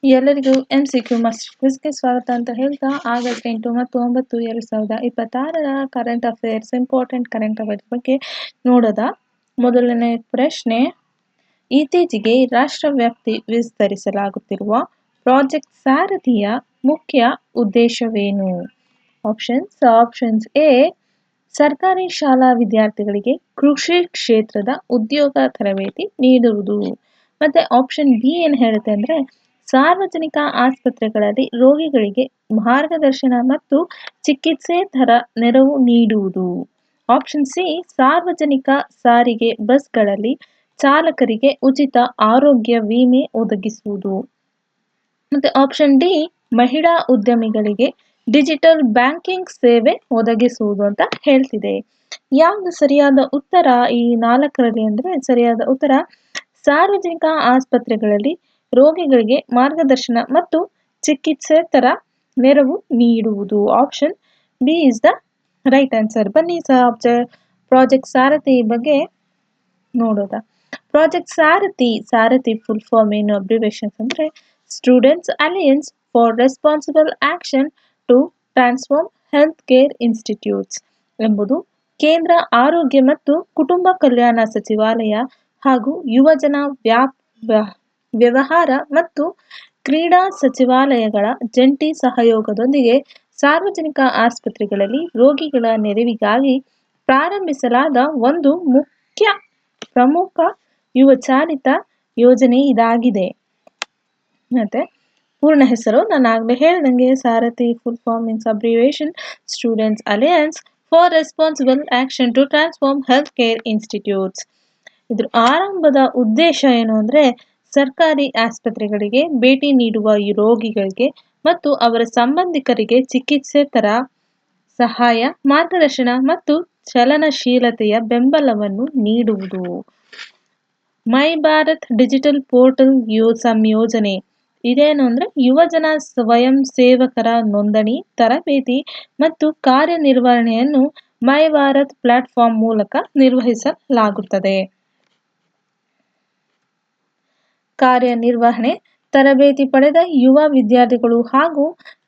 ಎಲ್ಲರಿಗೂ MCQ master ಕ್ವಿಜ್ಗೆ ಸ್ವಾಗತ ಅಂತ ಹೇಳ್ತಾ ಆಗಸ್ಟ್ 8 ಮತ್ತು 9 2026ರ current affairs important current affairs ಬಗ್ಗೆ ನೋಡೋದ. ಮೊದಲನೇ ಪ್ರಶ್ನೆ, ಇತ್ತೀಚೆಗೆ ರಾಷ್ಟ್ರವ್ಯಾಪಿ ವಿಸ್ತರಿಸಲಾಗುತ್ತಿರುವ ಪ್ರಾಜೆಕ್ಟ್ ಸಾರಥಿಯ ಮುಖ್ಯ ಉದ್ದೇಶವೇನು? ಆಪ್ಷನ್ಸ್ ಎ, ಸರ್ಕಾರಿ ಶಾಲಾ ವಿದ್ಯಾರ್ಥಿಗಳಿಗೆ ಕೃಷಿ ಕ್ಷೇತ್ರದ ಉದ್ಯೋಗ ತರಬೇತಿ ನೀಡುವುದು. ಮತ್ತೆ ಆಪ್ಷನ್ ಬಿ ಏನು ಹೇಳುತ್ತೆ ಅಂದ್ರೆ, ಸಾರ್ವಜನಿಕ ಆಸ್ಪತ್ರೆಗಳಲ್ಲಿ ರೋಗಿಗಳಿಗೆ ಮಾರ್ಗದರ್ಶನ ಮತ್ತು ಚಿಕಿತ್ಸೆ ತರ ನೆರವು ನೀಡುವುದು. ಆಪ್ಷನ್ ಸಿ, ಸಾರ್ವಜನಿಕ ಸಾರಿಗೆ ಬಸ್ಗಳಲ್ಲಿ ಚಾಲಕರಿಗೆ ಉಚಿತ ಆರೋಗ್ಯ ವಿಮೆ ಒದಗಿಸುವುದು. ಮತ್ತೆ ಆಪ್ಷನ್ ಡಿ, ಮಹಿಳಾ ಉದ್ಯಮಿಗಳಿಗೆ ಡಿಜಿಟಲ್ ಬ್ಯಾಂಕಿಂಗ್ ಸೇವೆ ಒದಗಿಸುವುದು ಅಂತ ಹೇಳ್ತಿದೆ. ಯಾವುದು ಸರಿಯಾದ ಉತ್ತರ ಈ 4ರಲ್ಲಿ ಅಂದ್ರೆ ಸರಿಯಾದ ಉತ್ತರ ಸಾರ್ವಜನಿಕ ಆಸ್ಪತ್ರೆಗಳಲ್ಲಿ ರೋಗಿಗಳಿಗೆ ಮಾರ್ಗದರ್ಶನ ಮತ್ತು ಚಿಕಿತ್ಸೆ ತರ ನೆರವು ನೀಡುವುದು. Option B is the right answer. ಬನ್ನಿ ಪ್ರಾಜೆಕ್ಟ್ ಸಾರಥಿ ಬಗ್ಗೆ ನೋಡೋದ. ಪ್ರಾಜೆಕ್ಟ್ ಸಾರಥಿ ಫುಲ್ ಫಾರ್ಮ್ ಏನು, ಅಬ್ರಿವೇಷನ್ಸ್ ಅಂದ್ರೆ students alliance for responsible action to transform health care institutes ಎಂಬುದು ಕೇಂದ್ರ ಆರೋಗ್ಯ ಮತ್ತು ಕುಟುಂಬ ಕಲ್ಯಾಣ ಸಚಿವಾಲಯ ಹಾಗೂ ಯುವಜನ ವ್ಯವಹಾರ ಮತ್ತು ಕ್ರೀಡಾ ಸಚಿವಾಲಯಗಳ ಜಂಟಿ ಸಹಯೋಗದೊಂದಿಗೆ ಸಾರ್ವಜನಿಕ ಆಸ್ಪತ್ರೆಗಳಲ್ಲಿ ರೋಗಿಗಳ ನೆರವಿಗಾಗಿ ಪ್ರಾರಂಭಿಸಲಾದ ಒಂದು ಪ್ರಮುಖ ಯುವ ಚಾಲಿತ ಯೋಜನೆ ಇದಾಗಿದೆ. ಮತ್ತೆ ಪೂರ್ಣ ಹೆಸರು ನಾನು ಆಗಲೇ ಹೇಳ್ದಂಗೆ Sarathi full form means abbreviation students alliance for responsible action to transform health care institutes. ಇದ್ರ ಆರಂಭದ ಉದ್ದೇಶ ಏನು ಅಂದ್ರೆ, ಸರ್ಕಾರಿ ಆಸ್ಪತ್ರೆಗಳಿಗೆ ಭೇಟಿ ನೀಡುವ ಈ ರೋಗಿಗಳಿಗೆ ಮತ್ತು ಅವರ ಸಂಬಂಧಿಕರಿಗೆ ಚಿಕಿತ್ಸೆ ತರ ಸಹಾಯ, ಮಾರ್ಗದರ್ಶನ ಮತ್ತು ಚಲನಶೀಲತೆಯ ಬೆಂಬಲವನ್ನು ನೀಡುವುದು. ಮೈ ಭಾರತ್ ಡಿಜಿಟಲ್ ಪೋರ್ಟಲ್ ಸಂಯೋಜನೆ ಇದೇನು ಅಂದ್ರೆ, ಯುವಜನ ಸ್ವಯಂ ಸೇವಕರ ನೋಂದಣಿ, ತರಬೇತಿ ಮತ್ತು ಕಾರ್ಯನಿರ್ವಹಣೆಯನ್ನು ಮೈ ಭಾರತ್ ಪ್ಲಾಟ್ಫಾರ್ಮ್ ಮೂಲಕ ನಿರ್ವಹಿಸಲಾಗುತ್ತದೆ. ಕಾರ್ಯನಿರ್ವಹಣೆ ತರಬೇತಿ ಪಡೆದ ಯುವ ವಿದ್ಯಾರ್ಥಿಗಳು ಹಾಗೂ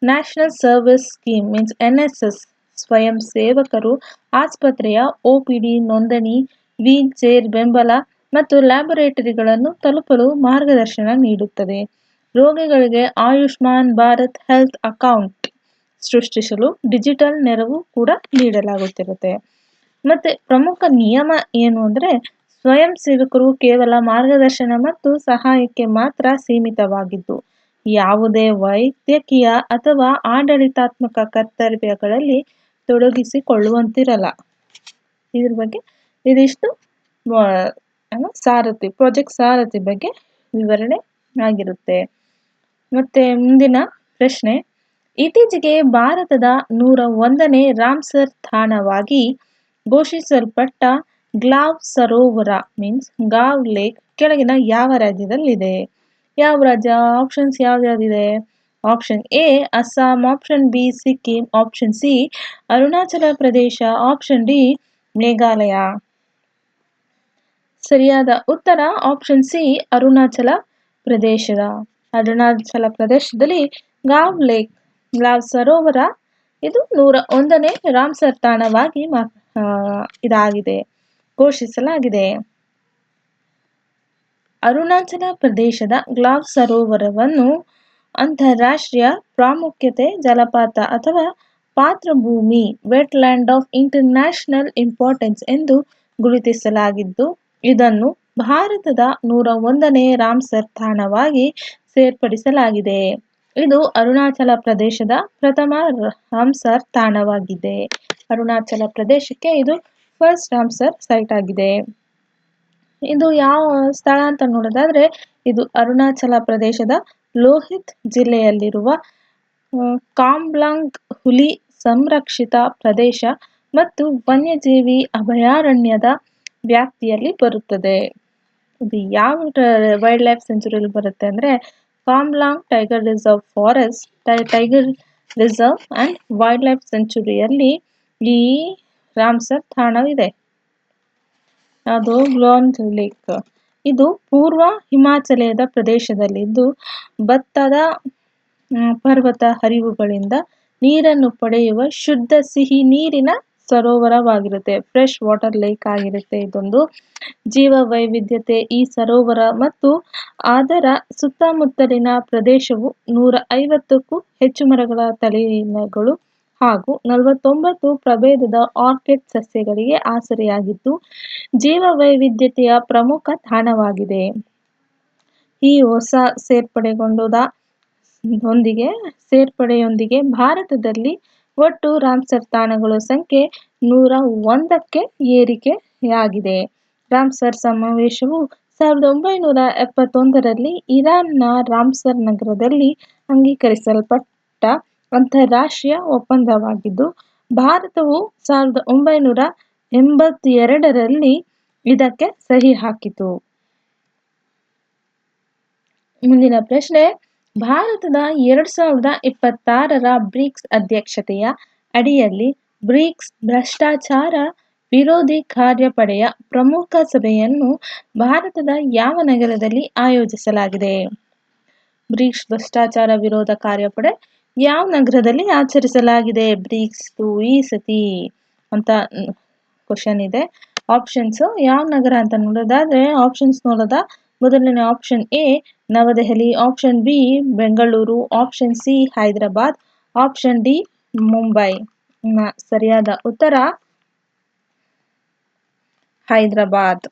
national service scheme means NSS ಸ್ವಯಂ ಸೇವಕರು ಆಸ್ಪತ್ರೆಯ OPD ನೋಂದಣಿ, ವೀಲ್ ಚೇರ್ ಬೆಂಬಲ ಮತ್ತು ಲ್ಯಾಬೊರೇಟರಿಗಳನ್ನು ತಲುಪಲು ಮಾರ್ಗದರ್ಶನ ನೀಡುತ್ತದೆ. ರೋಗಿಗಳಿಗೆ ಆಯುಷ್ಮಾನ್ ಭಾರತ್ ಹೆಲ್ತ್ ಅಕೌಂಟ್ ಸೃಷ್ಟಿಸಲು ಡಿಜಿಟಲ್ ನೆರವು ಕೂಡ ನೀಡಲಾಗುತ್ತಿರುತ್ತೆ. ಮತ್ತೆ ಪ್ರಮುಖ ನಿಯಮ ಏನು ಅಂದ್ರೆ, ಸ್ವಯಂ ಸೇವಕರು ಕೇವಲ ಮಾರ್ಗದರ್ಶನ ಮತ್ತು ಸಹಾಯಕ್ಕೆ ಮಾತ್ರ ಸೀಮಿತವಾಗಿದ್ದು ಯಾವುದೇ ವೈದ್ಯಕೀಯ ಅಥವಾ ಆಡಳಿತಾತ್ಮಕ ಕರ್ತವ್ಯಗಳಲ್ಲಿ ತೊಡಗಿಸಿಕೊಳ್ಳುವಂತಿರಲ್ಲ. ಇದ್ರ ಬಗ್ಗೆ ಇದಿಷ್ಟು ಪ್ರಾಜೆಕ್ಟ್ ಸಾರಥಿ ಬಗ್ಗೆ ವಿವರಣೆ ಆಗಿರುತ್ತೆ. ಮತ್ತೆ ಮುಂದಿನ ಪ್ರಶ್ನೆ, ಇತ್ತೀಚೆಗೆ ಭಾರತದ 101ನೇ ರಾಮ್ಸರ್ ತಾಣವಾಗಿ ಘೋಷಿಸಲ್ಪಟ್ಟ ಗ್ಲಾವ್ ಸರೋವರ ಮೀನ್ಸ್ ಗಾವ್ ಲೇಕ್ ಕೆಳಗಿನ ಯಾವ ರಾಜ್ಯದಲ್ಲಿದೆ? ಯಾವ ರಾಜ್ಯ? ಆಪ್ಷನ್ಸ್ ಯಾವ್ಯಾವ್ದಿದೆ? Option A Assam, option B Sikkim, option C Arunachal Pradesh, option D Meghalaya. ಸರಿಯಾದ ಉತ್ತರ ಆಪ್ಷನ್ ಸಿ ಅರುಣಾಚಲ ಪ್ರದೇಶದಲ್ಲಿ ಗ್ಲಾವ್ ಸರೋವರ ಇದು 101ನೇ ರಾಮ್ಸರ್ ತಾಣವಾಗಿ ಇದಾಗಿದೆ, ಘೋಷಿಸಲಾಗಿದೆ. ಅರುಣಾಚಲ ಪ್ರದೇಶದ ಗ್ಲಾವ್ ಸರೋವರವನ್ನು ಅಂತಾರಾಷ್ಟ್ರೀಯ ಪ್ರಾಮುಖ್ಯತೆ ಜಲಪಾತ ಅಥವಾ ಪಾತ್ರಭೂಮಿ ವೆಟ್ಲ್ಯಾಂಡ್ ಆಫ್ ಇಂಟರ್ನ್ಯಾಷನಲ್ ಇಂಪಾರ್ಟೆನ್ಸ್ ಎಂದು ಗುರುತಿಸಲಾಗಿದ್ದು, ಇದನ್ನು ಭಾರತದ 101ನೇ ರಾಮ್ಸರ್ ತಾಣವಾಗಿ ಸೇರ್ಪಡಿಸಲಾಗಿದೆ. ಇದು ಅರುಣಾಚಲ ಪ್ರದೇಶದ ಪ್ರಥಮ ರಾಮ್ಸರ್ ತಾಣವಾಗಿದೆ. ಅರುಣಾಚಲ ಪ್ರದೇಶಕ್ಕೆ ಇದು ಫಸ್ಟ್ ರಾಮ್ಸರ್ ಸೈಟ್ ಆಗಿದೆ. ಇದು ಯಾವ ಸ್ಥಳ ಅಂತ ನೋಡೋದಾದ್ರೆ, ಇದು ಅರುಣಾಚಲ ಪ್ರದೇಶದ ಲೋಹಿತ್ ಜಿಲ್ಲೆಯಲ್ಲಿರುವ ಕಾಂಬ್ಲಾಂಗ್ ಹುಲಿ ಸಂರಕ್ಷಿತ ಪ್ರದೇಶ ಮತ್ತು ವನ್ಯಜೀವಿ ಅಭಯಾರಣ್ಯದ ವ್ಯಾಪ್ತಿಯಲ್ಲಿ ಬರುತ್ತದೆ. ಇದು ಯಾವ ವೈಲ್ಡ್ ಲೈಫ್ ಸೆಂಚುರಿಯಲ್ಲಿ ಬರುತ್ತೆ ಅಂದ್ರೆ, Kamlang tiger reserve forest, tiger reserve and wildlife ಸೆಂಚುರಿಯಲ್ಲಿ ಈ ರಾಮ್ಸರ್ ತಾಣವಿದೆ. ಅದು ಗ್ಲಾವ್ ಲೇಕ್ ಇದು ಪೂರ್ವ ಹಿಮಾಚಲದ ಪ್ರದೇಶದಲ್ಲಿದ್ದು ಭತ್ತದ ಪರ್ವತ ಹರಿವುಗಳಿಂದ ನೀರನ್ನು ಪಡೆಯುವ ಶುದ್ಧ ಸಿಹಿ ನೀರಿನ ಸರೋವರವಾಗಿರುತ್ತೆ. ಫ್ರೆಶ್ ವಾಟರ್ ಲೇಕ್ ಆಗಿರುತ್ತೆ ಇದೊಂದು. ಜೀವ ವೈವಿಧ್ಯತೆ ಈ ಸರೋವರ ಮತ್ತು ಅದರ ಸುತ್ತಮುತ್ತಲಿನ ಪ್ರದೇಶವು 150ಕ್ಕೂ ಹೆಚ್ಚು ಮರಗಳ ತಳಿಗಳು ಹಾಗೂ 49 ಪ್ರಭೇದದ ಆರ್ಕಿಡ್ ಸಸ್ಯಗಳಿಗೆ ಆಸರೆಯಾಗಿದ್ದು ಜೀವ ವೈವಿಧ್ಯತೆಯ ಪ್ರಮುಖ ತಾಣವಾಗಿದೆ. ಈ ಹೊಸ ಸೇರ್ಪಡೆಯೊಂದಿಗೆ ಭಾರತದಲ್ಲಿ ಒಟ್ಟು ರಾಮ್ಸರ್ ತಾಣಗಳ ಸಂಖ್ಯೆ 101ಕ್ಕೆ ಏರಿಕೆಯಾಗಿದೆ. ರಾಮ್ಸರ್ ಸಮಾವೇಶವು 1971ರಲ್ಲಿ ಇರಾನ್ನ ರಾಮ್ಸರ್ ನಗರದಲ್ಲಿ ಅಂಗೀಕರಿಸಲ್ಪಟ್ಟ ಅಂತಾರಾಷ್ಟ್ರೀಯ ಒಪ್ಪಂದವಾಗಿದ್ದು ಭಾರತವು 1982ರಲ್ಲಿ ಇದಕ್ಕೆ ಸಹಿ ಹಾಕಿತು. ಮುಂದಿನ ಪ್ರಶ್ನೆ, ಭಾರತದ 2026ರ ಬ್ರಿಕ್ಸ್ ಅಧ್ಯಕ್ಷತೆಯ ಅಡಿಯಲ್ಲಿ ಬ್ರಿಕ್ಸ್ ಭ್ರಷ್ಟಾಚಾರ ವಿರೋಧಿ ಕಾರ್ಯಪಡೆಯ ಪ್ರಮುಖ ಸಭೆಯನ್ನು ಭಾರತದ ಯಾವ ನಗರದಲ್ಲಿ ಆಯೋಜಿಸಲಾಗಿದೆ? ಬ್ರಿಕ್ಸ್ ಭ್ರಷ್ಟಾಚಾರ ವಿರೋಧ ಕಾರ್ಯಪಡೆ ಯಾವ ನಗರದಲ್ಲಿ ಆಚರಿಸಲಾಗಿದೆ ಬ್ರಿಕ್ಸ್ ಈ ಸತಿ ಅಂತ ಕ್ವಶನ್ ಇದೆ. ಆಪ್ಷನ್ಸ್ ಯಾವ ನಗರ ಅಂತ ನೋಡೋದಾದ್ರೆ ಆಪ್ಷನ್ಸ್ ನೋಡೋದ ಮೊದಲನೇ option A Navadehali, option B Bengaluru, option C Hyderabad, option D Mumbai. ಸರಿಯಾದ ಉತ್ತರ Hyderabad.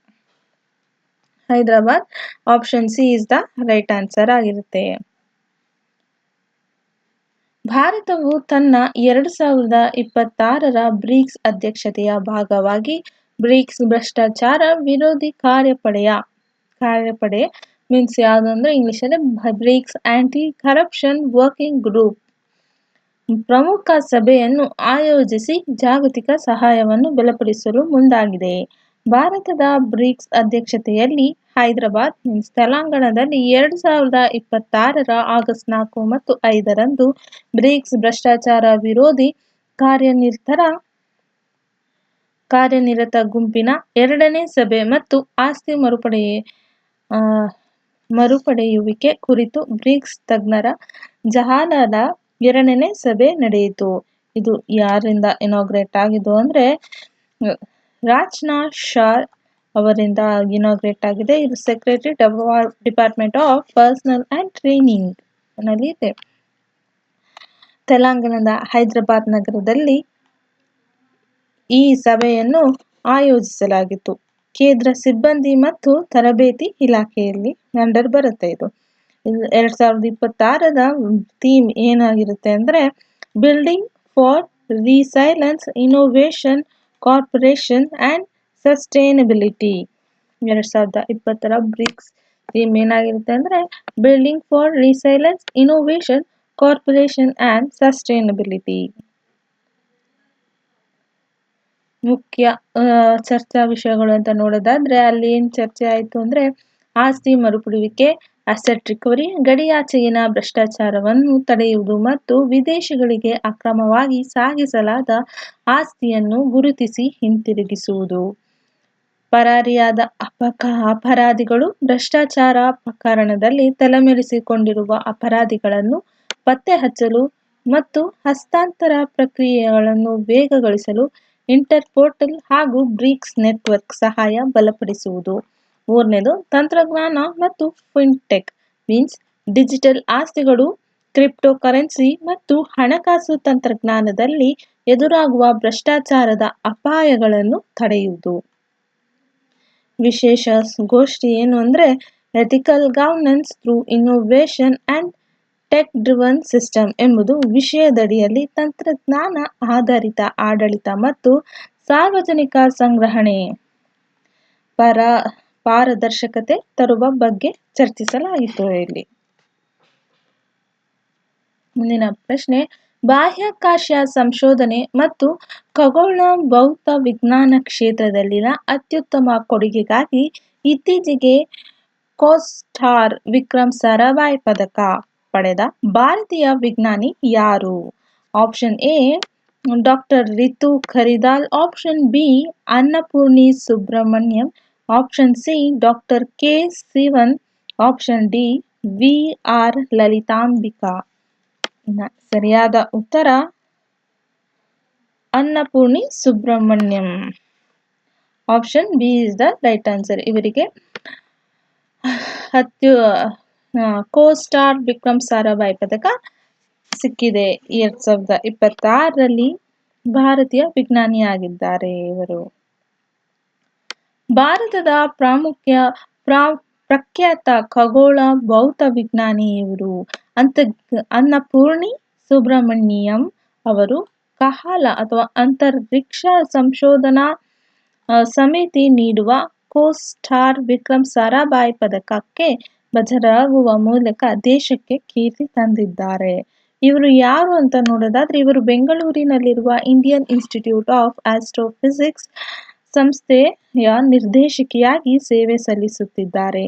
Option C is the right answer ಆಗಿರುತ್ತೆ. ಭಾರತವು ತನ್ನ 2026ರ ಬ್ರಿಕ್ಸ್ ಅಧ್ಯಕ್ಷತೆಯ ಭಾಗವಾಗಿ ಬ್ರಿಕ್ಸ್ ಭ್ರಷ್ಟಾಚಾರ ವಿರೋಧಿ ಕಾರ್ಯಪಡೆ ಮೀನ್ಸ್ ಯಾವುದು ಅಂದ್ರೆ ಇಂಗ್ಲಿಷಲ್ಲಿ BRICS anti corruption working group ಪ್ರಮುಖ ಸಭೆಯನ್ನು ಆಯೋಜಿಸಿ ಜಾಗತಿಕ ಸಹಾಯವನ್ನು ಬಲಪಡಿಸಲು ಮುಂದಾಗಿದೆ. ಭಾರತದ ಬ್ರಿಕ್ಸ್ ಅಧ್ಯಕ್ಷತೆಯಲ್ಲಿ ಹೈದರಾಬಾದ್ ಮೀನ್ಸ್ ತೆಲಂಗಾಣದಲ್ಲಿ 2026ರ ಆಗಸ್ಟ್ 4 ಮತ್ತು 5ರಂದು ಬ್ರಿಕ್ಸ್ ಭ್ರಷ್ಟಾಚಾರ ವಿರೋಧಿ ಕಾರ್ಯನಿರತ ಗುಂಪಿನ 2ನೇ ಸಭೆ ಮತ್ತು ಆಸ್ತಿ ಮರುಪಡೆಯುವಿಕೆ ಕುರಿತು ಬ್ರಿಕ್ಸ್ ತಜ್ಞರ ಜಹಾಲದ 2ನೇ ಸಭೆ ನಡೆಯಿತು. ಇದು ಯಾರಿಂದ ಇನಾಗ್ರೇಟ್ ಆಗಿದ್ದು ಅಂದ್ರೆ ರಾಜ್ನಾಥ್ ಶಾ ಅವರಿಂದ ಇನಾಗ್ರೇಟ್ ಆಗಿದೆ. ಇದು secretary department of personal and training ನಲ್ಲಿ ಇದೆ. ತೆಲಂಗಾಣದ ಹೈದರಾಬಾದ್ ನಗರದಲ್ಲಿ ಈ ಸಭೆಯನ್ನು ಆಯೋಜಿಸಲಾಗಿತ್ತು. ಕೇಂದ್ರ ಸಿಬ್ಬಂದಿ ಮತ್ತು ತರಬೇತಿ ಇಲಾಖೆಯಲ್ಲಿ ಅಂಡರ್ ಬರುತ್ತೆ. ಇದು 2026ರ ಥೀಮ್ ಏನಾಗಿರುತ್ತೆ ಅಂದ್ರೆ building for resilience, innovation, corporation and sustainability. 2020ರ ಬ್ರಿಕ್ಸ್ ಥೀಮ್ ಏನಾಗಿರುತ್ತೆ ಅಂದ್ರೆ building for resilience, innovation, corporation and sustainability. ಮುಖ್ಯ ಚರ್ಚಾ ವಿಷಯಗಳು ಅಂತ ನೋಡೋದಾದ್ರೆ ಅಲ್ಲಿ ಏನ್ ಚರ್ಚೆ ಆಯ್ತು ಅಂದ್ರೆ ಆಸ್ತಿ ಮರುಪಡೆಯುವಿಕೆ, ಅಸೆಟ್ ರಿಕವರಿ, ಗಡಿಯಾಚೆಗಿನ ಭ್ರಷ್ಟಾಚಾರವನ್ನು ತಡೆಯುವುದು ಮತ್ತು ವಿದೇಶಗಳಿಗೆ ಅಕ್ರಮವಾಗಿ ಸಾಗಿಸಲಾದ ಆಸ್ತಿಯನ್ನು ಗುರುತಿಸಿ ಹಿಂತಿರುಗಿಸುವುದು. ಪರಾರಿಯಾದ ಅಪರಾಧಿಗಳು, ಭ್ರಷ್ಟಾಚಾರ ಪ್ರಕರಣದಲ್ಲಿ ತಲೆಮರೆಸಿಕೊಂಡಿರುವ ಅಪರಾಧಿಗಳನ್ನು ಪತ್ತೆ ಹಚ್ಚಲು ಮತ್ತು ಹಸ್ತಾಂತರ ಪ್ರಕ್ರಿಯೆಗಳನ್ನು ವೇಗಗೊಳಿಸಲು ಇಂಟರ್ಪೋಲ್ ಹಾಗೂ ಬ್ರಿಕ್ಸ್ ನೆಟ್ವರ್ಕ್ ಸಹಾಯ ಬಲಪಡಿಸುವುದು. 3ನೇದು ತಂತ್ರಜ್ಞಾನ ಮತ್ತು ಫಿನ್ಟೆಕ್ ಮೀನ್ಸ್ ಡಿಜಿಟಲ್ ಆಸ್ತಿಗಳು, ಕ್ರಿಪ್ಟೋಕರೆನ್ಸಿ ಮತ್ತು ಹಣಕಾಸು ತಂತ್ರಜ್ಞಾನದಲ್ಲಿ ಎದುರಾಗುವ ಭ್ರಷ್ಟಾಚಾರದ ಅಪಾಯಗಳನ್ನು ತಡೆಯುವುದು. ವಿಶೇಷ ಗೋಷ್ಠಿ ಏನು ಅಂದ್ರೆ ethical governance through innovation and tech driven system ಎಂಬುದು ವಿಷಯದಡಿಯಲ್ಲಿ ತಂತ್ರಜ್ಞಾನ ಆಧಾರಿತ ಆಡಳಿತ ಮತ್ತು ಸಾರ್ವಜನಿಕ ಸಂಗ್ರಹಣೆ ಪಾರದರ್ಶಕತೆ ತರುವ ಬಗ್ಗೆ ಚರ್ಚಿಸಲಾಯಿತು. ಇಲ್ಲಿ ಮುಂದಿನ ಪ್ರಶ್ನೆ, ಬಾಹ್ಯಾಕಾಶ ಸಂಶೋಧನೆ ಮತ್ತು ಖಗೋಳ ಭೌತ ವಿಜ್ಞಾನ ಕ್ಷೇತ್ರದಲ್ಲಿನ ಅತ್ಯುತ್ತಮ ಕೊಡುಗೆಗಾಗಿ ಇತ್ತೀಚೆಗೆ ಕೋಸ್ಟಾರ್ ವಿಕ್ರಮ್ ಸಾರಾಭಾಯ್ ಪದಕ ಪಡೆದ ಭಾರತೀಯ ವಿಜ್ಞಾನಿ ಯಾರು? Option A doctor Ritu Karidhal, option B Annapurni Subrahmanyam, option C doctor K Sivan, option D V R Lalithambika. ಸರಿಯಾದ ಉತ್ತರ Annapurni Subrahmanyam. Option B is the right answer. ಇವರಿಗೆ ಕೋ ಸ್ಟಾರ್ ವಿಕ್ರಮ್ ಸಾರಾಭಾಯಿ ಪದಕ ಸಿಕ್ಕಿದೆ. 2026ರಲ್ಲಿ ಭಾರತೀಯ ವಿಜ್ಞಾನಿಯಾಗಿದ್ದಾರೆ ಇವರು. ಭಾರತದ ಪ್ರಖ್ಯಾತ ಖಗೋಳ ಭೌತ ವಿಜ್ಞಾನಿ ಇವರು. ಅನ್ನಪೂರ್ಣಿ ಸುಬ್ರಹ್ಮಣ್ಯಂ ಅವರು ಕಹಾಲ ಅಥವಾ ಅಂತರಿಕ್ಷ ಸಂಶೋಧನಾ ಸಮಿತಿ ನೀಡುವ ಕೋ ಸ್ಟಾರ್ ವಿಕ್ರಮ್ ಸಾರಾಭಾಯಿ ಪದಕಕ್ಕೆ ಭಾಜನರಾಗುವ ಮೂಲಕ ದೇಶಕ್ಕೆ ಕೀರ್ತಿ ತಂದಿದ್ದಾರೆ. ಇವರು ಯಾರು ಅಂತ ನೋಡೋದಾದ್ರೆ, ಇವರು ಬೆಂಗಳೂರಿನಲ್ಲಿರುವ ಇಂಡಿಯನ್ ಇನ್ಸ್ಟಿಟ್ಯೂಟ್ ಆಫ್ ಆಸ್ಟ್ರೋಫಿಸಿಕ್ಸ್ ಸಂಸ್ಥೆಯ ನಿರ್ದೇಶಕಿಯಾಗಿ ಸೇವೆ ಸಲ್ಲಿಸುತ್ತಿದ್ದಾರೆ.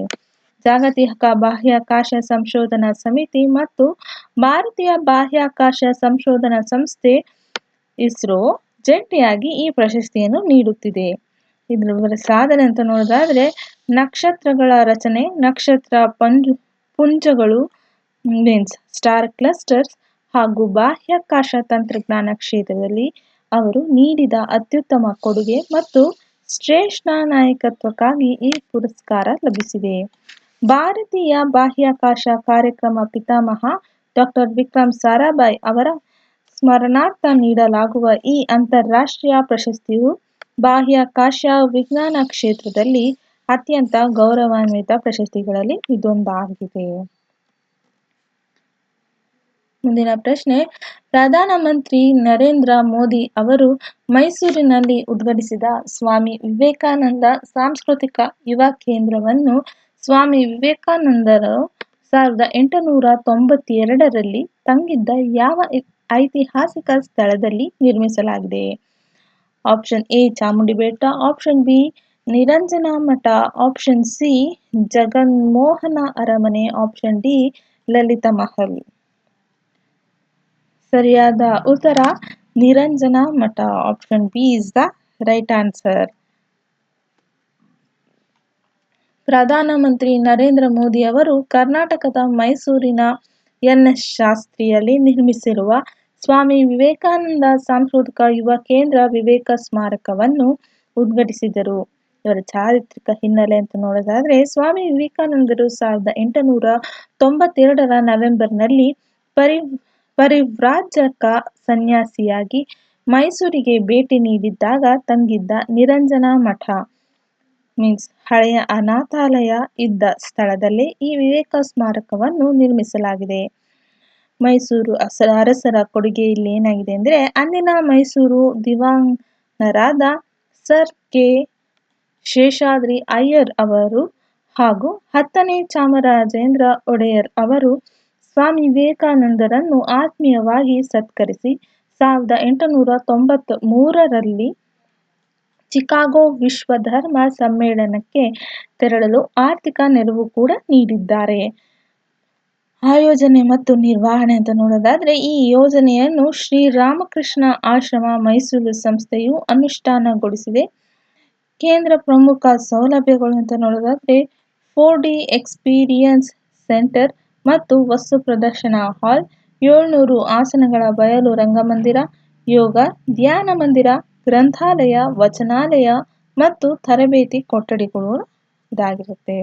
ಜಾಗತಿಕ ಬಾಹ್ಯಾಕಾಶ ಸಂಶೋಧನಾ ಸಮಿತಿ ಮತ್ತು ಭಾರತೀಯ ಬಾಹ್ಯಾಕಾಶ ಸಂಶೋಧನಾ ಸಂಸ್ಥೆ ಇಸ್ರೋ ಜಂಟಿಯಾಗಿ ಈ ಪ್ರಶಸ್ತಿಯನ್ನು ನೀಡುತ್ತಿದೆ. ಇದರ ಸಾಧನೆ ಅಂತ ನೋಡೋದಾದ್ರೆ, ನಕ್ಷತ್ರಗಳ ರಚನೆ, ನಕ್ಷತ್ರ ಪುಂಜಗಳು ಮೀನ್ಸ್ ಸ್ಟಾರ್ ಕ್ಲಸ್ಟರ್ಸ್ ಹಾಗೂ ಬಾಹ್ಯಾಕಾಶ ತಂತ್ರಜ್ಞಾನ ಕ್ಷೇತ್ರದಲ್ಲಿ ಅವರು ನೀಡಿದ ಅತ್ಯುತ್ತಮ ಕೊಡುಗೆ ಮತ್ತು ಶ್ರೇಷ್ಠ ನಾಯಕತ್ವಕ್ಕಾಗಿ ಈ ಪುರಸ್ಕಾರ ಲಭಿಸಿದೆ. ಭಾರತೀಯ ಬಾಹ್ಯಾಕಾಶ ಕಾರ್ಯಕ್ರಮ ಪಿತಾಮಹ ಡಾಕ್ಟರ್ ವಿಕ್ರಮ್ ಸಾರಾಭಾಯಿ ಅವರ ಸ್ಮರಣಾರ್ಥ ನೀಡಲಾಗುವ ಈ ಅಂತಾರಾಷ್ಟ್ರೀಯ ಪ್ರಶಸ್ತಿಯು ಬಾಹ್ಯಾಕಾಶ ವಿಜ್ಞಾನ ಕ್ಷೇತ್ರದಲ್ಲಿ ಅತ್ಯಂತ ಗೌರವಾನ್ವಿತ ಪ್ರಶಸ್ತಿಗಳಲ್ಲಿ ಇದೊಂದಾಗಿದೆ. ಮುಂದಿನ ಪ್ರಶ್ನೆ, ಪ್ರಧಾನಮಂತ್ರಿ ನರೇಂದ್ರ ಮೋದಿ ಅವರು ಮೈಸೂರಿನಲ್ಲಿ ಉದ್ಘಾಟಿಸಿದ ಸ್ವಾಮಿ ವಿವೇಕಾನಂದ ಸಾಂಸ್ಕೃತಿಕ ಯುವ ಕೇಂದ್ರವನ್ನು ಸ್ವಾಮಿ ವಿವೇಕಾನಂದರು 1892ರಲ್ಲಿ ತಂಗಿದ್ದ ಯಾವ ಐತಿಹಾಸಿಕ ಸ್ಥಳದಲ್ಲಿ ನಿರ್ಮಿಸಲಾಗಿದೆ? ಆಪ್ಷನ್ ಎ ಚಾಮುಂಡಿ ಬೆಟ್ಟ, ಆಪ್ಷನ್ ಬಿ ನಿರಂಜನ ಮಠ, ಆಪ್ಷನ್ ಸಿ ಜಗನ್ಮೋಹನ ಅರಮನೆ, ಆಪ್ಷನ್ ಡಿ ಲಲಿತ ಮಹಲ್. ಸರಿಯಾದ ಉತ್ತರ ನಿರಂಜನ ಮಠ. Option B is the right answer. ಪ್ರಧಾನಮಂತ್ರಿ ನರೇಂದ್ರ ಮೋದಿ ಅವರು ಕರ್ನಾಟಕದ ಮೈಸೂರಿನ ಎನ್.ಎಸ್. ಶಾಸ್ತ್ರಿಯಲ್ಲಿ ನಿರ್ಮಿಸಿರುವ ಸ್ವಾಮಿ ವಿವೇಕಾನಂದ ಸಾಂಸ್ಕೃತಿಕ ಯುವ ಕೇಂದ್ರ ವಿವೇಕ ಸ್ಮಾರಕವನ್ನು ಉದ್ಘಾಟಿಸಿದರು. ಇವರ ಚಾರಿತ್ರಿಕ ಹಿನ್ನೆಲೆ ಅಂತ ನೋಡೋದಾದ್ರೆ, ಸ್ವಾಮಿ ವಿವೇಕಾನಂದರು 1892ರ ನವೆಂಬರ್ನಲ್ಲಿ ಪರಿವ್ರಾಜಕ ಸನ್ಯಾಸಿಯಾಗಿ ಮೈಸೂರಿಗೆ ಭೇಟಿ ನೀಡಿದ್ದಾಗ ತಂಗಿದ್ದ ನಿರಂಜನ ಮಠ ಮೀನ್ಸ್ ಹಳೆಯ ಅನಾಥಾಲಯ ಇದ್ದ ಸ್ಥಳದಲ್ಲೇ ಈ ವಿವೇಕ ಸ್ಮಾರಕವನ್ನು ನಿರ್ಮಿಸಲಾಗಿದೆ. ಮೈಸೂರು ಅರಸರ ಕೊಡುಗೆ ಇಲ್ಲಿ ಏನಾಗಿದೆ ಅಂದ್ರೆ, ಅಂದಿನ ಮೈಸೂರು ದಿವಾನರಾದ ಸರ್ ಕೆ ಶೇಷಾದ್ರಿ ಅಯ್ಯರ್ ಅವರು ಹಾಗೂ 10ನೇ ಚಾಮರಾಜೇಂದ್ರ ಒಡೆಯರ್ ಅವರು ಸ್ವಾಮಿ ವಿವೇಕಾನಂದರನ್ನು ಆತ್ಮೀಯವಾಗಿ ಸತ್ಕರಿಸಿ 1893ರಲ್ಲಿ ಚಿಕಾಗೋ ವಿಶ್ವ ಧರ್ಮ ಸಮ್ಮೇಳನಕ್ಕೆ ತೆರಳಲು ಆರ್ಥಿಕ ನೆರವು ಕೂಡ ನೀಡಿದ್ದಾರೆ. ಆಯೋಜನೆ ಮತ್ತು ನಿರ್ವಹಣೆ ಅಂತ ನೋಡೋದಾದ್ರೆ, ಈ ಯೋಜನೆಯನ್ನು ಶ್ರೀರಾಮಕೃಷ್ಣ ಆಶ್ರಮ ಮೈಸೂರು ಸಂಸ್ಥೆಯು ಅನುಷ್ಠಾನಗೊಳಿಸಿದೆ. ಕೇಂದ್ರ ಪ್ರಮುಖ ಸೌಲಭ್ಯಗಳು ಅಂತ ನೋಡೋದಾದ್ರೆ 4D ಎಕ್ಸ್ಪೀರಿಯನ್ಸ್ ಸೆಂಟರ್ ಮತ್ತು ವಸ್ತು ಪ್ರದರ್ಶನ ಹಾಲ್, 700 ಆಸನಗಳ ಬಯಲು ರಂಗಮಂದಿರ, ಯೋಗ ಧ್ಯಾನ ಮಂದಿರ, ಗ್ರಂಥಾಲಯ, ವಚನಾಲಯ ಮತ್ತು ತರಬೇತಿ ಕೊಠಡಿಗಳು ಇದಾಗಿರುತ್ತೆ.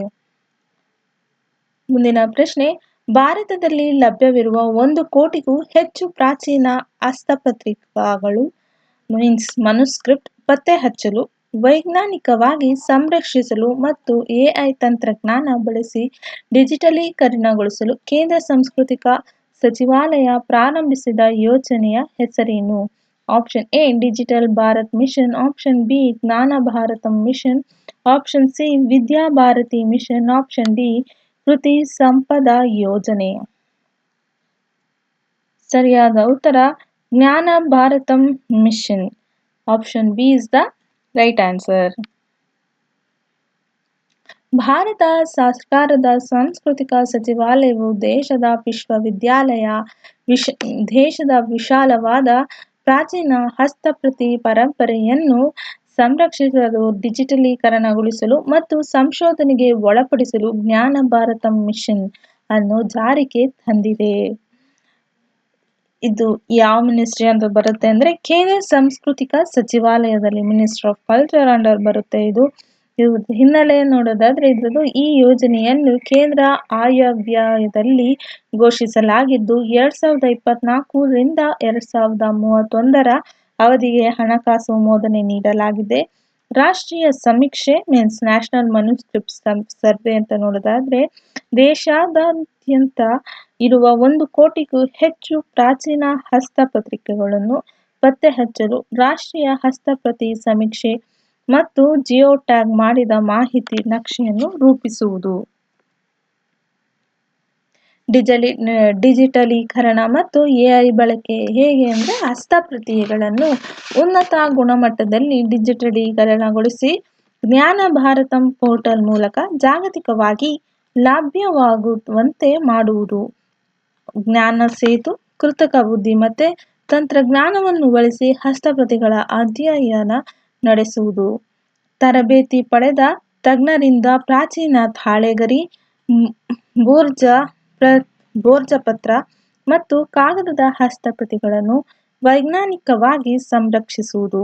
ಮುಂದಿನ ಪ್ರಶ್ನೆ, ಭಾರತದಲ್ಲಿ ಲಭ್ಯವಿರುವ 1 ಕೋಟಿಗೂ ಹೆಚ್ಚು ಪ್ರಾಚೀನ ಹಸ್ತಪ್ರತಿಗಳು ಮೀನ್ಸ್ ಮನುಸ್ಕ್ರಿಪ್ಟ್ ಪತ್ತೆ ಹಚ್ಚಲು, ವೈಜ್ಞಾನಿಕವಾಗಿ ಸಂರಕ್ಷಿಸಲು ಮತ್ತು AI ತಂತ್ರಜ್ಞಾನ ಬಳಸಿ ಡಿಜಿಟಲೀಕರಣಗೊಳಿಸಲು ಕೇಂದ್ರ ಸಾಂಸ್ಕೃತಿಕ ಸಚಿವಾಲಯ ಪ್ರಾರಂಭಿಸಿದ ಯೋಜನೆಯ ಹೆಸರೇನು? Option A digital Bharat mission, option B Gyan Bharatam mission, option C Vidya Bharati mission, option D Kriti Sampada ಯೋಜನೆ. ಸರಿಯಾದ ಉತ್ತರ Gyan Bharatam mission. Option B is the right answer. Bharat ಸರ್ಕಾರದ ಸಾಂಸ್ಕೃತಿಕ ಸಚಿವಾಲಯವು ದೇಶದ ವಿಶಾಲವಾದ ಪ್ರಾಚೀನ ಹಸ್ತಪ್ರತಿ ಪರಂಪರೆಯನ್ನು ಸಂರಕ್ಷಿಸಲು, ಡಿಜಿಟಲೀಕರಣಗೊಳಿಸಲು ಮತ್ತು ಸಂಶೋಧನೆಗೆ ಒಳಪಡಿಸಲು ಜ್ಞಾನ ಭಾರತ ಮಿಷನ್ ಅನ್ನು ಜಾರಿಗೆ ತಂದಿದೆ. ಇದು ಯಾವ ಮಿನಿಸ್ಟ್ರಿ ಅಂತ ಬರುತ್ತೆ ಅಂದ್ರೆ ಕೇಂದ್ರ ಸಾಂಸ್ಕೃತಿಕ ಸಚಿವಾಲಯದಲ್ಲಿ ಮಿನಿಸ್ಟ್ರಿ ಆಫ್ ಕಲ್ಚರ್ ಅಂಡರ್ ಬರುತ್ತೆ. ಇದು ಹಿನ್ನೆಲೆ ನೋಡೋದಾದ್ರೆ ಇದ್ರದ್ದು ಈ ಯೋಜನೆಯನ್ನು ಕೇಂದ್ರ ಆಯವ್ಯಯದಲ್ಲಿ ಘೋಷಿಸಲಾಗಿದ್ದು 2024ರಿಂದ 2031ರ ಅವಧಿಗೆ ಹಣಕಾಸು ಅನುಮೋದನೆ ನೀಡಲಾಗಿದೆ. ರಾಷ್ಟ್ರೀಯ ಸಮೀಕ್ಷೆ ಮೀನ್ಸ್ ನ್ಯಾಷನಲ್ ಮನ್ಯುಸ್ಕ್ರಿಪ್ಟ್ ಸರ್ವೆ ಅಂತ ನೋಡೋದಾದ್ರೆ ದೇಶಾದ್ಯಂತ ಇರುವ 1 ಕೋಟಿಗೂ ಹೆಚ್ಚು ಪ್ರಾಚೀನ ಹಸ್ತಪತ್ರಿಕೆಗಳನ್ನು ಪತ್ತೆ ಹಚ್ಚಲು ರಾಷ್ಟ್ರೀಯ ಹಸ್ತಪ್ರತಿ ಸಮೀಕ್ಷೆ ಮತ್ತು ಜಿಯೋ ಟ್ಯಾಗ್ ಮಾಡಿದ ಮಾಹಿತಿ ನಕ್ಷೆಯನ್ನು ರೂಪಿಸುವುದು. ಡಿಜಿಟಲೀಕರಣ ಮತ್ತು ಎಐ ಬಳಕೆ ಹೇಗೆ ಅಂದರೆ ಹಸ್ತಪ್ರತಿಗಳನ್ನು ಉನ್ನತ ಗುಣಮಟ್ಟದಲ್ಲಿ ಡಿಜಿಟಲೀಕರಣಗೊಳಿಸಿ ಜ್ಞಾನ ಭಾರತಂ ಪೋರ್ಟಲ್ ಮೂಲಕ ಜಾಗತಿಕವಾಗಿ ಲಭ್ಯವಾಗುವಂತೆ ಮಾಡುವುದು. ಜ್ಞಾನ ಸೇತು, ಕೃತಕ ಬುದ್ಧಿಮತ್ತೆ ತಂತ್ರಜ್ಞಾನವನ್ನು ಬಳಸಿ ಹಸ್ತಪ್ರತಿಗಳ ಅಧ್ಯಯನ ನಡೆಸುವುದು. ತರಬೇತಿ ಪಡೆದ ತಜ್ಞರಿಂದ ಪ್ರಾಚೀನ ತಾಳೆಗರಿ, ಭೋರ್ಜಪತ್ರ ಮತ್ತು ಕಾಗದದ ಹಸ್ತಪ್ರತಿಗಳನ್ನು ವೈಜ್ಞಾನಿಕವಾಗಿ ಸಂರಕ್ಷಿಸುವುದು.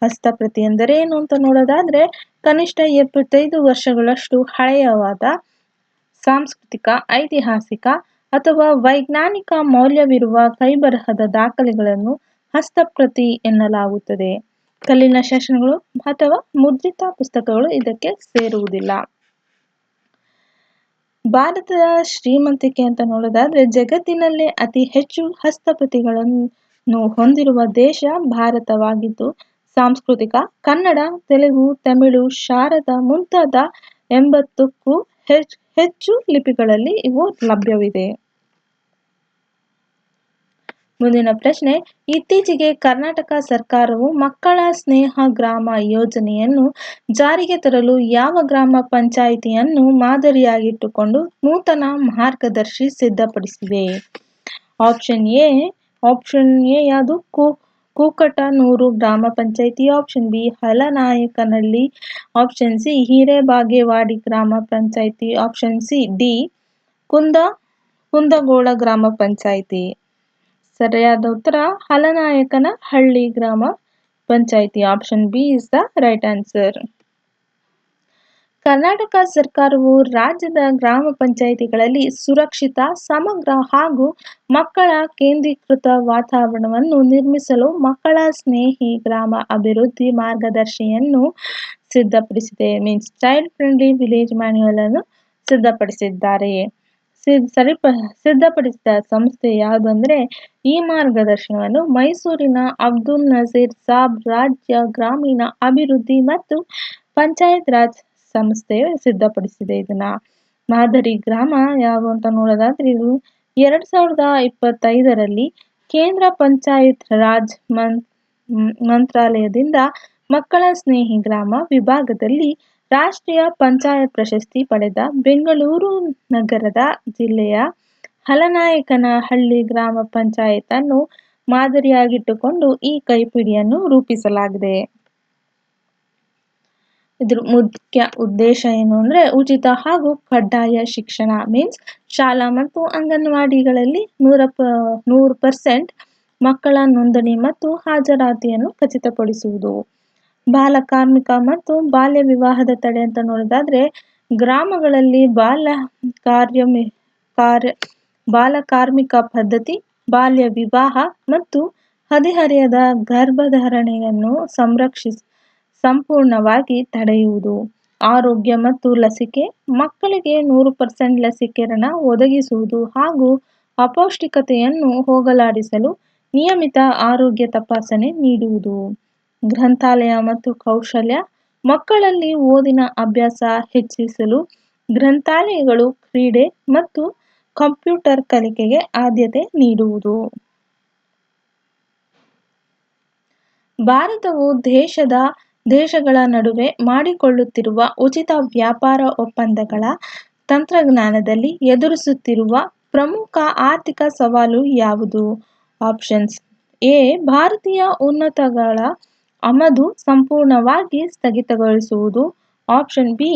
ಹಸ್ತಪ್ರತಿ ಎಂದರೆ ಏನು ಅಂತ ನೋಡೋದಾದ್ರೆ ಕನಿಷ್ಠ 75 ವರ್ಷಗಳಷ್ಟು ಹಳೆಯವಾದ ಸಾಂಸ್ಕೃತಿಕ, ಐತಿಹಾಸಿಕ ಅಥವಾ ವೈಜ್ಞಾನಿಕ ಮೌಲ್ಯವಿರುವ ಕೈಬರಹದ ದಾಖಲೆಗಳನ್ನು ಹಸ್ತಪ್ರತಿ ಎನ್ನಲಾಗುತ್ತದೆ. ಕಲ್ಲಿನ ಶಾಸನಗಳು ಅಥವಾ ಮುದ್ರಿತ ಪುಸ್ತಕಗಳು ಇದಕ್ಕೆ ಸೇರುವುದಿಲ್ಲ. ಭಾರತದ ಶ್ರೀಮಂತಿಕೆ ಅಂತ ನೋಡೋದಾದ್ರೆ ಜಗತ್ತಿನಲ್ಲೇ ಅತಿ ಹೆಚ್ಚು ಹಸ್ತಪ್ರತಿಗಳನ್ನು ಹೊಂದಿರುವ ದೇಶ ಭಾರತವಾಗಿದ್ದು ಸಾಂಸ್ಕೃತಿಕ, ಕನ್ನಡ, ತೆಲುಗು, ತಮಿಳು, ಶಾರದಾ ಮುಂತಾದ 80ಕ್ಕೂ ಹೆಚ್ಚು ಲಿಪಿಗಳಲ್ಲಿ ಇವು ಲಭ್ಯವಿದೆ. ಮುಂದಿನ ಪ್ರಶ್ನೆ, ಇತ್ತೀಚೆಗೆ ಕರ್ನಾಟಕ ಸರ್ಕಾರವು ಮಕ್ಕಳ ಸ್ನೇಹ ಗ್ರಾಮ ಯೋಜನೆಯನ್ನು ಜಾರಿಗೆ ತರಲು ಯಾವ ಗ್ರಾಮ ಪಂಚಾಯಿತಿಯನ್ನು ಮಾದರಿಯಾಗಿಟ್ಟುಕೊಂಡು ನೂತನ ಮಾರ್ಗದರ್ಶಿ ಸಿದ್ಧಪಡಿಸಿದೆ? ಆಪ್ಷನ್ ಎ ಯಾವುದು ಕೂಕಟನೂರು ಗ್ರಾಮ panchayat, option B Halanayakanahalli, option C Hirebagewadi ಗ್ರಾಮ panchayat, option C D Kundagol ಗ್ರಾಮ ಪಂಚಾಯಿತಿ. ಸರಿಯಾದ ಉತ್ತರ ಹಲನಾಯಕನಹಳ್ಳಿ ಗ್ರಾಮ panchayat. Option B is the right answer. Karnataka ಸರ್ಕಾರವು ರಾಜ್ಯದ ಗ್ರಾಮ ಪಂಚಾಯಿತಿಗಳಲ್ಲಿ ಸುರಕ್ಷಿತ, ಸಮಗ್ರ ಹಾಗೂ ಮಕ್ಕಳ ಕೇಂದ್ರೀಕೃತ ವಾತಾವರಣವನ್ನು ನಿರ್ಮಿಸಲು ಮಕ್ಕಳ ಸ್ನೇಹಿ ಗ್ರಾಮ ಅಭಿವೃದ್ಧಿ ಮಾರ್ಗದರ್ಶಿಯನ್ನು ಸಿದ್ಧಪಡಿಸಿದೆ. Means child friendly village manual ಅನ್ನು ಸಿದ್ಧಪಡಿಸಿದ್ದಾರೆ. ಸಿದ್ಧಪಡಿಸಿದ ಸಂಸ್ಥೆ ಯಾವುದು ಅಂದರೆ ಈ ಮಾರ್ಗದರ್ಶನವನ್ನು ಮೈಸೂರಿನ ಅಬ್ದುಲ್ ನಜೀರ್ ಸಾಬ್ ರಾಜ್ಯ ಗ್ರಾಮೀಣ ಅಭಿವೃದ್ಧಿ ಮತ್ತು ಪಂಚಾಯತ್ ರಾಜ್ ಸಂಸ್ಥೆ ಸಿದ್ಧಪಡಿಸಿದೆ. ಇದನ್ನ ಮಾದರಿ ಗ್ರಾಮ ಯಾವುದು ಅಂತ ನೋಡೋದಾದ್ರೆ ಇದು 2025ರಲ್ಲಿ ಕೇಂದ್ರ ಪಂಚಾಯತ್ ರಾಜ್ ಮಂತ್ರಾಲಯದಿಂದ ಮಕ್ಕಳ ಸ್ನೇಹಿ ಗ್ರಾಮ ವಿಭಾಗದಲ್ಲಿ ರಾಷ್ಟ್ರೀಯ ಪಂಚಾಯತ್ ಪ್ರಶಸ್ತಿ ಪಡೆದ ಬೆಂಗಳೂರು ನಗರದ ಜಿಲ್ಲೆಯ ಹಲನಾಯಕನಹಳ್ಳಿ ಗ್ರಾಮ ಪಂಚಾಯತ್ ಅನ್ನು ಮಾದರಿಯಾಗಿಟ್ಟುಕೊಂಡು ಈ ಕೈಪಿಡಿಯನ್ನು ರೂಪಿಸಲಾಗಿದೆ. ಇದ್ರ ಮುಖ್ಯ ಉದ್ದೇಶ ಏನು ಅಂದ್ರೆ ಉಚಿತ ಹಾಗೂ ಕಡ್ಡಾಯ ಶಿಕ್ಷಣ ಮೀನ್ಸ್ ಶಾಲಾ ಮತ್ತು ಅಂಗನವಾಡಿಗಳಲ್ಲಿ 100% ಮಕ್ಕಳ ನೋಂದಣಿ ಮತ್ತು ಹಾಜರಾತಿಯನ್ನು ಖಚಿತಪಡಿಸುವುದು. ಬಾಲ ಕಾರ್ಮಿಕ ಮತ್ತು ಬಾಲ್ಯ ವಿವಾಹದ ತಡೆ ಅಂತ ನೋಡೋದಾದ್ರೆ ಗ್ರಾಮಗಳಲ್ಲಿ ಬಾಲ ಕಾರ್ಮಿಕ ಪದ್ಧತಿ, ಬಾಲ್ಯ ವಿವಾಹ ಮತ್ತು ಹದಿಹರೆಯದ ಗರ್ಭಧಾರಣೆಯನ್ನು ಸಂಪೂರ್ಣವಾಗಿ ತಡೆಯುವುದು. ಆರೋಗ್ಯ ಮತ್ತು ಲಸಿಕೆ, ಮಕ್ಕಳಿಗೆ 100% ಲಸಿಕೆಯನ್ನು ಒದಗಿಸುವುದು ಹಾಗೂ ಅಪೌಷ್ಟಿಕತೆಯನ್ನು ಹೋಗಲಾಡಿಸಲು ನಿಯಮಿತ ಆರೋಗ್ಯ ತಪಾಸಣೆ ನೀಡುವುದು. ಗ್ರಂಥಾಲಯ ಮತ್ತು ಕೌಶಲ್ಯ, ಮಕ್ಕಳಲ್ಲಿ ಓದಿನ ಅಭ್ಯಾಸ ಹೆಚ್ಚಿಸಲು ಗ್ರಂಥಾಲಯಗಳು, ಕ್ರೀಡೆ ಮತ್ತು ಕಂಪ್ಯೂಟರ್ ಕಲಿಕೆಗೆ ಆದ್ಯತೆ ನೀಡುವುದು. ಭಾರತವು ದೇಶಗಳ ನಡುವೆ ಮಾಡಿಕೊಳ್ಳುತ್ತಿರುವ ಉಚಿತ ವ್ಯಾಪಾರ ಒಪ್ಪಂದಗಳ ತಂತ್ರಜ್ಞಾನದಲ್ಲಿ ಎದುರಿಸುತ್ತಿರುವ ಪ್ರಮುಖ ಆರ್ಥಿಕ ಸವಾಲು ಯಾವುದು? ಆಪ್ಷನ್ಸ್ ಎ ಭಾರತೀಯ ಉತ್ಪನ್ನಗಳ ಆಮದು ಸಂಪೂರ್ಣವಾಗಿ ಸ್ಥಗಿತಗೊಳಿಸುವುದು. ಆಪ್ಷನ್ ಬಿ,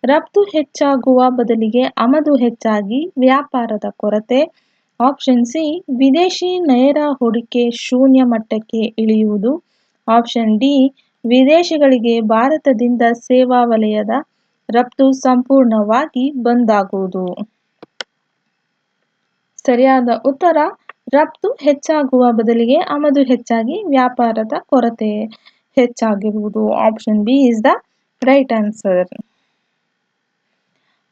ರಫ್ತು ಹೆಚ್ಚಾಗುವ ಬದಲಿಗೆ ಆಮದು ಹೆಚ್ಚಾಗಿ ವ್ಯಾಪಾರದ ಕೊರತೆ. ಆಪ್ಷನ್ ಸಿ, ವಿದೇಶಿ ನೇರ ಹೂಡಿಕೆ ಶೂನ್ಯ ಮಟ್ಟಕ್ಕೆ ಇಳಿಯುವುದು. ಆಪ್ಷನ್ ಡಿ, ವಿದೇಶಿಗಳಿಗೆ ಭಾರತದಿಂದ ಸೇವಾ ವಲಯದ ರಫ್ತು ಸಂಪೂರ್ಣವಾಗಿ ಬಂದಾಗುವುದು. ಸರಿಯಾದ ಉತ್ತರ ರಫ್ತು ಹೆಚ್ಚಾಗುವ ಬದಲಿಗೆ ಆಮದು ಹೆಚ್ಚಾಗಿ ವ್ಯಾಪಾರದ ಕೊರತೆ ಹೆಚ್ಚಾಗಿರುವುದು. Option B is the right answer.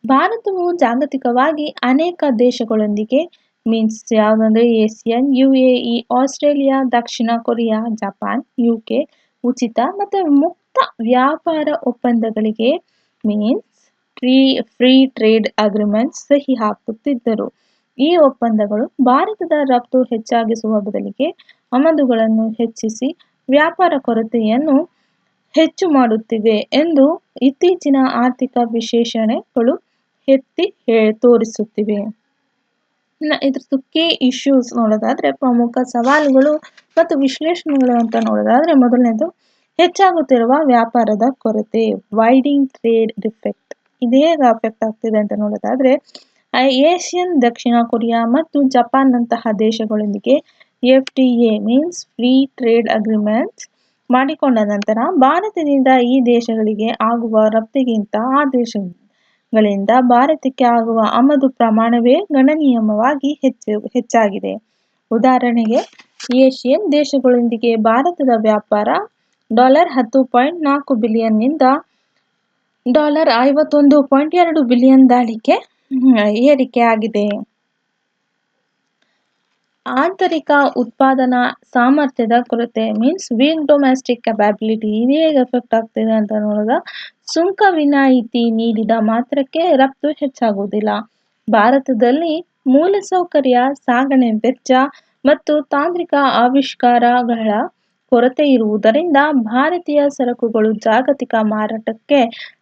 ಭಾರತವು ಜಾಗತಿಕವಾಗಿ ಅನೇಕ ದೇಶಗಳೊಂದಿಗೆ ಮೀನ್ಸ್ ಯಾವುದಂದ್ರೆ ಏಸಿಯನ್, UAE, ಆಸ್ಟ್ರೇಲಿಯಾ, ದಕ್ಷಿಣ ಕೊರಿಯಾ, ಜಪಾನ್, UK ಉಚಿತ ಮತ್ತು ಮುಕ್ತ ವ್ಯಾಪಾರ ಒಪ್ಪಂದಗಳಿಗೆ ಮೀನ್ಸ್ ಫ್ರೀ ಟ್ರೇಡ್ ಅಗ್ರಿಮೆಂಟ್ ಸಹಿ ಹಾಕುತ್ತಿದ್ದರು. ಈ ಒಪ್ಪಂದಗಳು ಭಾರತದ ರಫ್ತು ಹೆಚ್ಚಾಗಿಸುವ ಬದಲಿಗೆ ಆಮದುಗಳನ್ನು ಹೆಚ್ಚಿಸಿ ವ್ಯಾಪಾರ ಕೊರತೆಯನ್ನು ಹೆಚ್ಚು ಮಾಡುತ್ತಿವೆ ಎಂದು ಇತ್ತೀಚಿನ ಆರ್ಥಿಕ ವಿಶ್ಲೇಷಣೆಗಳು ಎತ್ತಿ ತೋರಿಸುತ್ತಿವೆ. ಇದ್ರದ್ದು ಕೀ ಇಶ್ಯೂಸ್ ನೋಡೋದಾದ್ರೆ, ಪ್ರಮುಖ ಸವಾಲುಗಳು ಮತ್ತು ವಿಶ್ಲೇಷಣೆಗಳು ಅಂತ ನೋಡೋದಾದ್ರೆ, ಮೊದಲನೇದು ಹೆಚ್ಚಾಗುತ್ತಿರುವ ವ್ಯಾಪಾರದ ಕೊರತೆ, ವೈಡಿಂಗ್ ಟ್ರೇಡ್ ಡಿಫೆಕ್ಟ್. ಇದು ಹೇಗೆ ಅಫೆಕ್ಟ್ ಆಗ್ತಿದೆ ಅಂತ ನೋಡೋದಾದ್ರೆ, ಏಷ್ಯನ್, ದಕ್ಷಿಣ ಕೊರಿಯಾ ಮತ್ತು ಜಪಾನ್ನಂತಹ ದೇಶಗಳೊಂದಿಗೆ FTA means free trade agreements ಮಾಡಿಕೊಂಡ ನಂತರ ಭಾರತದಿಂದ ಈ ದೇಶಗಳಿಗೆ ಆಗುವ ರಫ್ತಿಗಿಂತ ಆ ದೇಶಗಳಿಂದ ಭಾರತಕ್ಕೆ ಆಗುವ ಆಮದು ಪ್ರಮಾಣವೇ ಗಣನೀಯವಾಗಿ ಹೆಚ್ಚಾಗಿದೆ. ಉದಾಹರಣೆಗೆ, ಏಷ್ಯನ್ ದೇಶಗಳೊಂದಿಗೆ ಭಾರತದ ವ್ಯಾಪಾರ $10.4 ಬಿಲಿಯನ್ನಿಂದ $51.2 ಬಿಲಿಯನ್ ದಾಳಿಕೆ ಏರಿಕೆಯಾಗಿದೆ. ಆಂತರಿಕ ಉತ್ಪಾದನಾ ಸಾಮರ್ಥ್ಯದ ಕೊರತೆ ಮೀನ್ಸ್ ವೀಕ್ ಡೊಮೆಸ್ಟಿಕ್ ಕೆಪಾಬಿಲಿಟಿ. ಇದು ಹೇಗೆ ಎಫೆಕ್ಟ್ ಆಗ್ತಿದೆ ಅಂತ ನೋಡಿದ, ಸುಂಕ ವಿನಾಯಿತಿ ನೀಡಿದ ಮಾತ್ರಕ್ಕೆ ರಫ್ತು ಹೆಚ್ಚಾಗುವುದಿಲ್ಲ. ಭಾರತದಲ್ಲಿ ಮೂಲಸೌಕರ್ಯ, ಸಾಗಣೆ ವೆಚ್ಚ ಮತ್ತು ತಾಂತ್ರಿಕ ಆವಿಷ್ಕಾರಗಳ ಕೊರತೆ ಇರುವುದರಿಂದ ಭಾರತೀಯ ಸರಕುಗಳು ಜಾಗತಿಕ ಮಾರಾಟಕ್ಕೆ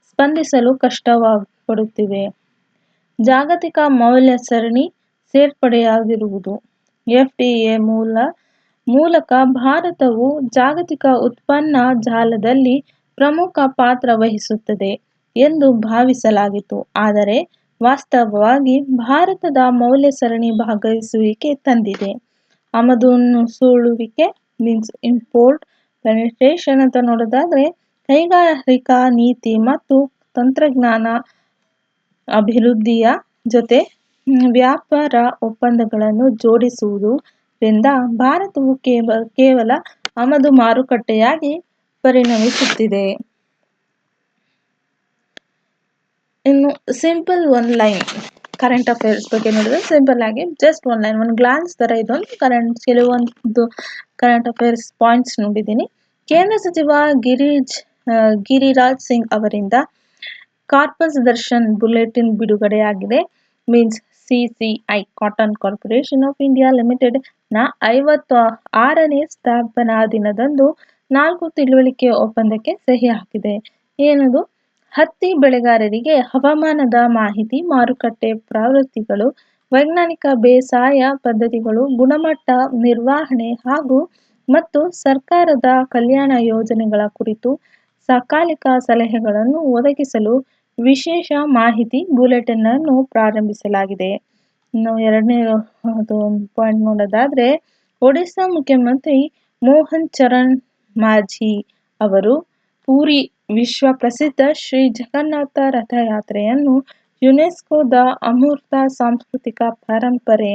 ಸ್ಪಂದಿಸಲು ಕಷ್ಟಪಡುತ್ತಿವೆ. ಜಾಗತಿಕ ಮೌಲ್ಯ ಸರಣಿ ಸೇರ್ಪಡೆಯಾಗಿರುವುದು. FTA ಮೂಲಕ ಭಾರತವು ಜಾಗತಿಕ ಉತ್ಪನ್ನ ಜಾಲದಲ್ಲಿ ಪ್ರಮುಖ ಪಾತ್ರ ವಹಿಸುತ್ತದೆ ಎಂದು ಭಾವಿಸಲಾಗಿತ್ತು. ಆದರೆ ವಾಸ್ತವವಾಗಿ ಭಾರತದ ಮೌಲ್ಯ ಸರಣಿ ಭಾಗವಹಿಸುವಿಕೆ ತಂದಿದೆ. ಆಮದು ನುಸುಳುವಿಕೆ ಮೀನ್ಸ್ ಇಂಪೋರ್ಟ್ ಪೆನೆಟ್ರೇಷನ್ ಅಂತ ನೋಡೋದಾದ್ರೆ, ಕೈಗಾರಿಕಾ ನೀತಿ ಮತ್ತು ತಂತ್ರಜ್ಞಾನ ಅಭಿವೃದ್ಧಿಯ ಜೊತೆ ವ್ಯಾಪಾರ ಒಪ್ಪಂದಗಳನ್ನು ಜೋಡಿಸುವುದರಿಂದ ಭಾರತವು ಕೇವಲ ಆಮದು ಮಾರುಕಟ್ಟೆಯಾಗಿ ಪರಿಣಮಿಸುತ್ತಿದೆ. ಇನ್ನು simple one line current affairs ಬಗ್ಗೆ ನೋಡಿದ್ರೆ, ಸಿಂಪಲ್ ಆಗಿ ಜಸ್ಟ್ ಒನ್ ಲೈನ್, ಒಂದು ಗ್ಲಾನ್ಸ್ ತರ ಇದೊಂದು ಕೆಲವೊಂದು ಕರೆಂಟ್ ಅಫೇರ್ಸ್ ಪಾಯಿಂಟ್ಸ್ ನೋಡಿದ್ದೀನಿ. ಕೇಂದ್ರ ಸಚಿವ ಗಿರಿರಾಜ್ ಸಿಂಗ್ ಅವರಿಂದ ಕಾರ್ಪಸ್ ದರ್ಶನ್ ಬುಲೆಟಿನ್ ಬಿಡುಗಡೆಯಾಗಿದೆ. Means CCI cotton corporation of India limited ನ 56ನೇ ಸ್ಥಾಪನಾ ದಿನದಂದು 4 ತಿಳುವಳಿಕೆ ಒಪ್ಪಂದಕ್ಕೆ ಸಹಿ ಹಾಕಿದೆ. ಏನದು? ಹತ್ತಿ ಬೆಳೆಗಾರರಿಗೆ ಹವಾಮಾನದ ಮಾಹಿತಿ, ಮಾರುಕಟ್ಟೆ ಪ್ರವೃತ್ತಿಗಳು, ವೈಜ್ಞಾನಿಕ ಬೇಸಾಯ ಪದ್ಧತಿಗಳು, ಗುಣಮಟ್ಟ ನಿರ್ವಹಣೆ ಮತ್ತು ಸರ್ಕಾರದ ಕಲ್ಯಾಣ ಯೋಜನೆಗಳ ಕುರಿತು ಸಕಾಲಿಕ ಸಲಹೆಗಳನ್ನು ಒದಗಿಸಲು ವಿಶೇಷ ಮಾಹಿತಿ ಬುಲೆಟಿನ್ ಅನ್ನು ಪ್ರಾರಂಭಿಸಲಾಗಿದೆ. ಇನ್ನು ಎರಡನೇ ಪಾಯಿಂಟ್ ನೋಡೋದಾದ್ರೆ, ಒಡಿಶಾ ಮುಖ್ಯಮಂತ್ರಿ ಮೋಹನ್ ಚರಣ್ ಮಾಝಿ ಅವರು ಪೂರಿ ವಿಶ್ವ ಪ್ರಸಿದ್ಧ ಶ್ರೀ ಜಗನ್ನಾಥ ರಥಯಾತ್ರೆಯನ್ನು ಯುನೆಸ್ಕೋದ ಅಮೂರ್ತ ಸಾಂಸ್ಕೃತಿಕ ಪರಂಪರೆ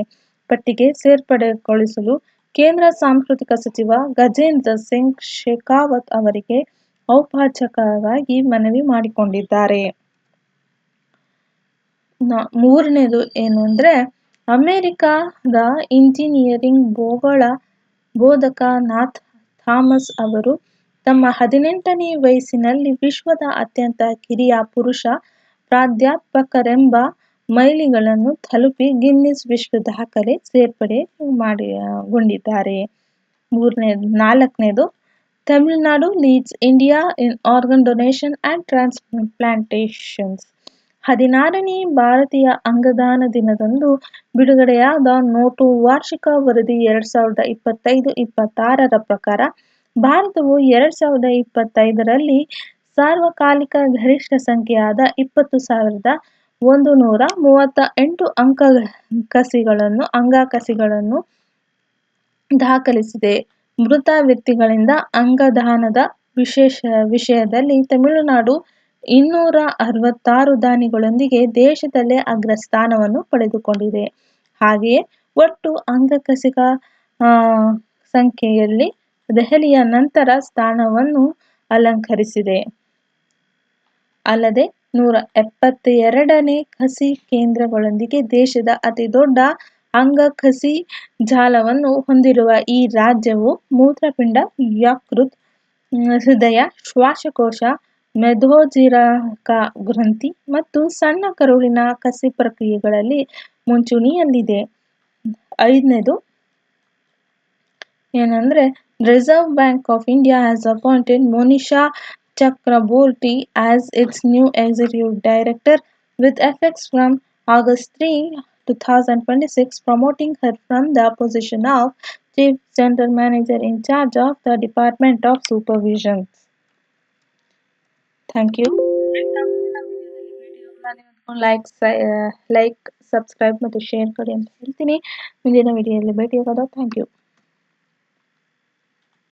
ಪಟ್ಟಿಗೆ ಸೇರ್ಪಡೆಗೊಳಿಸಲು ಕೇಂದ್ರ ಸಾಂಸ್ಕೃತಿಕ ಸಚಿವ ಗಜೇಂದ್ರ ಸಿಂಗ್ ಶೇಖಾವತ್ ಅವರಿಗೆ ಔಪಚಾರಿಕವಾಗಿ ಮನವಿ ಮಾಡಿಕೊಂಡಿದ್ದಾರೆ. ಮೂರನೇದು ಏನು ಅಂದ್ರೆ, ಅಮೆರಿಕದ ಇಂಜಿನಿಯರಿಂಗ್ ಬೋಧಕ ನಾಥ್ ಥಾಮಸ್ ಅವರು ತಮ್ಮ 18ನೇ ವಯಸ್ಸಿನಲ್ಲಿ ವಿಶ್ವದ ಅತ್ಯಂತ ಕಿರಿಯ ಪುರುಷ ಪ್ರಾಧ್ಯಾಪಕರೆಂಬ ಮೈಲಿಗಲ್ಲನ್ನು ತಲುಪಿ ಗಿನ್ನಿಸ್ ವಿಶ್ವ ದಾಖಲೆ ಸೇರ್ಪಡೆಗೊಂಡಿದ್ದಾರೆ. ನಾಲ್ಕನೇದು, Tamil Nadu leads India in organ donation and transplantations. 16ನೇ ಭಾರತೀಯ ಅಂಗದಾನ ದಿನದಂದು ಬಿಡುಗಡೆಯಾದ ನೋಟು ವಾರ್ಷಿಕ ವರದಿ 2025-26ರ ಪ್ರಕಾರ ಭಾರತವು 2025ರಲ್ಲಿ ಸಾರ್ವಕಾಲಿಕ ಗರಿಷ್ಠ ಸಂಖ್ಯೆಯಾದ 20,138 ಅಂಗಕಸಿಗಳನ್ನು ದಾಖಲಿಸಿದೆ. ಮೃತ ವ್ಯಕ್ತಿಗಳಿಂದ ಅಂಗದಾನದ ವಿಷಯದಲ್ಲಿ ತಮಿಳುನಾಡು 266 ದಾನಿಗಳೊಂದಿಗೆ ದೇಶದಲ್ಲೇ ಅಗ್ರಸ್ಥಾನವನ್ನು ಪಡೆದುಕೊಂಡಿದೆ. ಹಾಗೆಯೇ ಒಟ್ಟು ಅಂಗಕಸಿಗ ಸಂಖ್ಯೆಯಲ್ಲಿ ದೆಹಲಿಯ ನಂತರ ಸ್ಥಾನವನ್ನು ಅಲಂಕರಿಸಿದೆ. ಅಲ್ಲದೆ 172ನೇ ಕಸಿ ಕೇಂದ್ರಗಳೊಂದಿಗೆ ದೇಶದ ಅತಿದೊಡ್ಡ ಅಂಗಕಸಿ ಜಾಲವನ್ನು ಹೊಂದಿರುವ ಈ ರಾಜ್ಯವು ಮೂತ್ರಪಿಂಡ, ಯಕೃತ್, ಹೃದಯ, ಶ್ವಾಸಕೋಶ, ಮೇದೋಜೀರಕ ಗ್ರಂಥಿ ಮತ್ತು ಸಣ್ಣ ಕರುಳಿನ ಕಸಿ ಪ್ರಕ್ರಿಯೆಗಳಲ್ಲಿ ಮುಂಚೂಣಿಯಲ್ಲಿದೆ. 5ನೇದು ಏನಂದ್ರೆ, Reserve Bank of India has appointed Monisha Chakraborty as its new executive director with effects from August 3, 2026, promoting her from the position of Chief General Manager in charge of the Department of Supervision. Thank you. Like, subscribe ಮತ್ತು share ಮಾಡಿ ಅಂತ ಹೇಳ್ತೀನಿ. ಮುಂದಿನ ವಿಡಿಯೋದಲ್ಲಿ ಭೇಟಿಯಾಗೋಣ. Thank you.